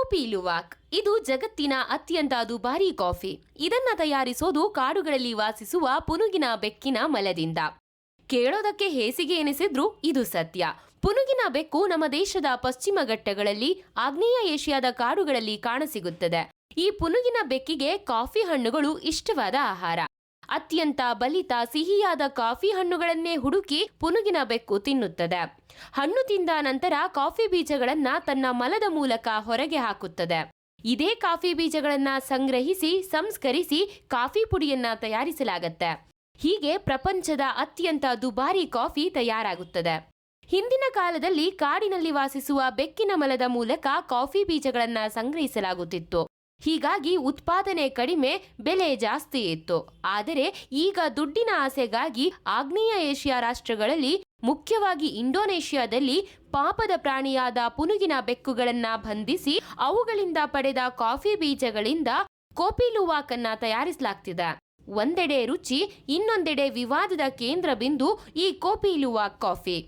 ಕೋಪಿ ಲುವಾಕ್ ಇದು ಜಗತ್ತಿನ ಅತ್ಯಂತ ದುಬಾರಿ ಕಾಫಿ. ಇದನ್ನ ತಯಾರಿಸೋದು ಕಾಡುಗಳಲ್ಲಿ ವಾಸಿಸುವ ಪುನುಗಿನ ಬೆಕ್ಕಿನ ಮಲದಿಂದ. ಕೇಳೋದಕ್ಕೆ ಹೇಸಿಗೆ ಎನಿಸಿದ್ರೂ ಇದು ಸತ್ಯ. ಪುನುಗಿನ ಬೆಕ್ಕು ನಮ್ಮ ದೇಶದ ಪಶ್ಚಿಮ ಘಟ್ಟಗಳಲ್ಲಿ, ಆಗ್ನೇಯ ಏಷ್ಯಾದ ಕಾಡುಗಳಲ್ಲಿ ಕಾಣಸಿಗುತ್ತದೆ. ಈ ಪುನುಗಿನ ಬೆಕ್ಕಿಗೆ ಕಾಫಿ ಹಣ್ಣುಗಳು ಇಷ್ಟವಾದ ಆಹಾರ. ಅತ್ಯಂತ ಬಲಿತ ಸಿಹಿಯಾದ ಕಾಫಿ ಹಣ್ಣುಗಳನ್ನೇ ಹುಡುಕಿ ಪುನುಗಿನ ಬೆಕ್ಕು ತಿನ್ನುತ್ತದೆ. ಹಣ್ಣು ತಿಂದ ನಂತರ ಕಾಫಿ ಬೀಜಗಳನ್ನ ತನ್ನ ಮಲದ ಮೂಲಕ ಹೊರಗೆ ಹಾಕುತ್ತದೆ. ಇದೇ ಕಾಫಿ ಬೀಜಗಳನ್ನ ಸಂಗ್ರಹಿಸಿ ಸಂಸ್ಕರಿಸಿ ಕಾಫಿ ಪುಡಿಯನ್ನ ತಯಾರಿಸಲಾಗುತ್ತೆ. ಹೀಗೆ ಪ್ರಪಂಚದ ಅತ್ಯಂತ ದುಬಾರಿ ಕಾಫಿ ತಯಾರಾಗುತ್ತದೆ. ಹಿಂದಿನ ಕಾಲದಲ್ಲಿ ಕಾಡಿನಲ್ಲಿ ವಾಸಿಸುವ ಬೆಕ್ಕಿನ ಮಲದ ಮೂಲಕ ಕಾಫಿ ಬೀಜಗಳನ್ನ ಸಂಗ್ರಹಿಸಲಾಗುತ್ತಿತ್ತು. ಹೀಗಾಗಿ ಉತ್ಪಾದನೆ ಕಡಿಮೆ, ಬೆಲೆ ಜಾಸ್ತಿ ಇತ್ತು. ಆದರೆ ಈಗ ದುಡ್ಡಿನ ಆಸೆಗಾಗಿ ಆಗ್ನೇಯ ಏಷ್ಯಾ ರಾಷ್ಟ್ರಗಳಲ್ಲಿ, ಮುಖ್ಯವಾಗಿ ಇಂಡೋನೇಷ್ಯಾದಲ್ಲಿ ಪಾಪದ ಪ್ರಾಣಿಯಾದ ಪುನುಗಿನ ಬೆಕ್ಕುಗಳನ್ನ ಬಂಧಿಸಿ ಅವುಗಳಿಂದ ಪಡೆದ ಕಾಫಿ ಬೀಜಗಳಿಂದ ಕೋಪಿ ಲುವಾಕ್ ಅನ್ನ ತಯಾರಿಸಲಾಗ್ತಿದೆ. ಒಂದೆಡೆ ರುಚಿ, ಇನ್ನೊಂದೆಡೆ ವಿವಾದದ ಕೇಂದ್ರ ಬಿಂದು ಈ ಕೋಪಿ ಲುವಾಕ್ ಕಾಫಿ.